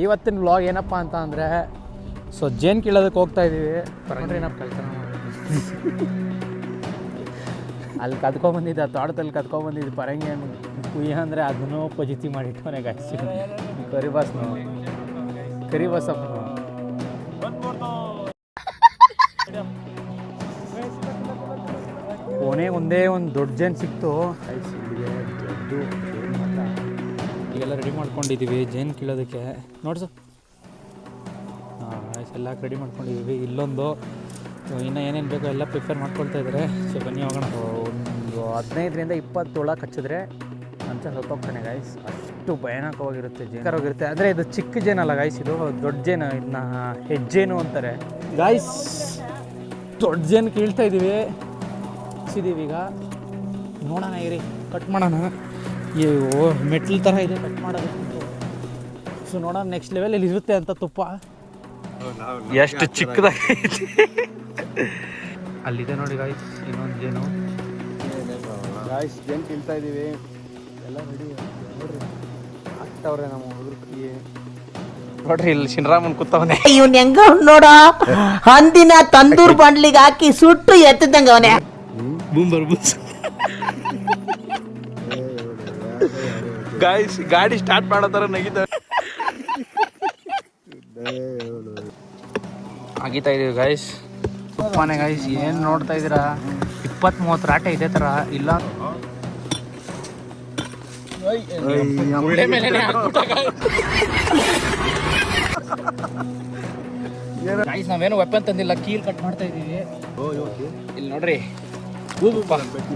ಇವತ್ತಿನ ವ್ಲಾಗ್ ಏನಪ್ಪ ಅಂತ ಅಂದರೆ ಸೊ ಜೇನು ಕೀಳೋದಕ್ಕೆ ಹೋಗ್ತಾ ಇದ್ದೀವಿ. ಅಲ್ಲಿ ಕದ್ಕೊಂಬಂದಿದ್ದ ತೋಟದಲ್ಲಿ ಕದ್ಕೊಂಬಂದಿದ್ದು ಪರಂಗಿ ಕುಯ್ಯ ಅಂದರೆ ಅದನ್ನೂ ಪಜಿತಿ ಮಾಡಿಟ್ಟವನೇ ಗಾಯ್ಸಿ ಕರಿಬಸಪ್ಪ ಕೊನೆಗೆ ಒಂದೇ ಒಂದು ದೊಡ್ಡ ಜೇನು ಸಿಕ್ತು. ದೊಡ್ಡ ಈಗೆಲ್ಲ ರೆಡಿ ಮಾಡ್ಕೊಂಡಿದ್ದೀವಿ ಜೇನು ಕೀಳೋದಕ್ಕೆ ನೋಡ್ಸು. ಎಲ್ಲ ರೆಡಿ ಮಾಡ್ಕೊಂಡಿದ್ದೀವಿ. ಇಲ್ಲೊಂದು ಇನ್ನೂ ಏನೇನು ಬೇಕೋ ಎಲ್ಲ ಪ್ರಿಪೇರ್ ಮಾಡ್ಕೊಳ್ತಾ ಇದ್ದಾರೆ. ಸೊ ಬನ್ನಿ ಹೋಗೋಣ. ಒಂದು 15ರಿಂದ 20 ಹುಳ ಕಚ್ಚಿದ್ರೆ ಅಂತ ಹೊತ್ತೋಗ್ತಾನೆ ಗಾಯ್ಸ್. ಅಷ್ಟು ಭಯಾನಕವಾಗಿರುತ್ತೆ, ಜೇನವಾಗಿರುತ್ತೆ. ಆದರೆ ಇದು ಚಿಕ್ಕ ಜೇನಲ್ಲ ಗಾಯ್ಸ್, ಇದು ದೊಡ್ಡ ಜೇನು. ಇದನ್ನ ಹೆಜ್ಜೇನು ಅಂತಾರೆ ಗಾಯ್ಸ್. ದೊಡ್ಡ ಜೇನು ಕೀಳ್ತಾ ಇದ್ದೀವಿ ಈಗ. ನೋಡೋಣ ಇರಿ, ಕಟ್ ಮಾಡೋಣ. ಅಯ್ಯೋ ಮೆಟ್ಲ್ ಥರ ಇದೆ ಕಟ್ ಮಾಡೋದು. ಸೊ ನೋಡೋಣ ನೆಕ್ಸ್ಟ್ ಲೆವೆಲಲ್ಲಿ ಇರುತ್ತೆ ಅಂತ ತುಪ್ಪ. ಎಷ್ಟು ಚಿಕ್ಕದಾಗೈತಿ. ಅಲ್ಲಿದೆ ನೋಡಿ ಗಾಯ್ಸ್ ಇನ್ನೊಂದು ಜೇನು. ಗಾಯ್ಸ್ ಜೇನು ಕೀಳ್ತಾ ಇದ್ದೀವಿ. ಎಲ್ಲ ರೆಡಿ ನೋಡ್ರಿ, ಆಗ್ತಾವ್ರೆ ನಮ್ಮ ಹುಡುಗರು. ನೋಡ್ರಿ ಇಲ್ಲಿ ಶಿನರಾಮನ್ ಕೂತವನೆ. ಇವ್ನ ಹೆಂಗ ನೋಡ, ಹಂದಿನ ತಂದೂರ್ ಬಂಡ್ಲಿಗೆ ಹಾಕಿ ಸುಟ್ಟು ಎತ್ತದಂಗ ಅವನೇ. ಗಾಯ್ಸ್ ಗಾಡಿ ಸ್ಟಾರ್ಟ್ ಮಾಡೋ ಥರ ನಗಿತಾರೆ. ಆಗಿತಾ ಇದೀವಿ ಗಾಯ್ಸ್. ತುಪ್ಪನೇ ಗಾಯ್ಸ್. ಏನು ನೋಡ್ತಾ ಇದ್ದೀರಾ, 20-30 ರಾಟೆ ಇದೆ ಥರ ಇಲ್ಲ. ಗಾಯ್ಸ್ ನಾವೇನು ವೆಪನ್ ತಂದಿಲ್ಲ, ಕೀಲ್ ಕಟ್ ಮಾಡ್ತಾ ಇದೀವಿ. ಇಲ್ಲಿ ನೋಡ್ರಿ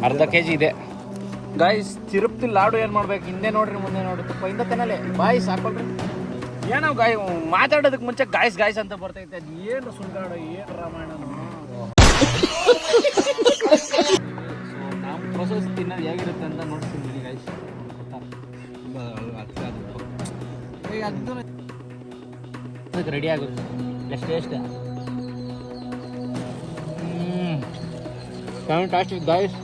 ಅರ್ಧ kg ಇದೆ ಗಾಯ್ಸ್. ತಿರುಪ್ತಿ ಲಾಡು ಏನು ಮಾಡ್ಬೇಕು, ಹಿಂದೆ ನೋಡ್ರಿ ಮುಂದೆ ನೋಡ್ರಿ, ತುಪ್ಪ ಹಿಂದೆ ತಿನ್ನಲೆ ಬಾಯ್ ಸಾಕೊಳ್ರಿ. ಏನೋ ಮಾತಾಡೋದಕ್ಕೆ ಮುಂಚೆ ಗಾಯ್ಸ್ ಅಂತ ಬರ್ತೈತೆ. ಅದು ಏನು ಸುಳ್ಗಾಡು, ಏನು ರಾಮಾಯಣ. ನಮ್ಮ ಪ್ರೊಸೆಸ್ ತಿನ್ನೋದು ಹೇಗಿರುತ್ತೆ ಅಂತ ನೋಡ್ತೀನಿ ಗಾಯ್ಸ್. ಅದಕ್ಕೆ ರೆಡಿ ಆಗುತ್ತೆ ಎಷ್ಟು ಫ್ಯಾಂಟಾಸ್ಟಿಕ್ ಗಾಯ್ಸ್.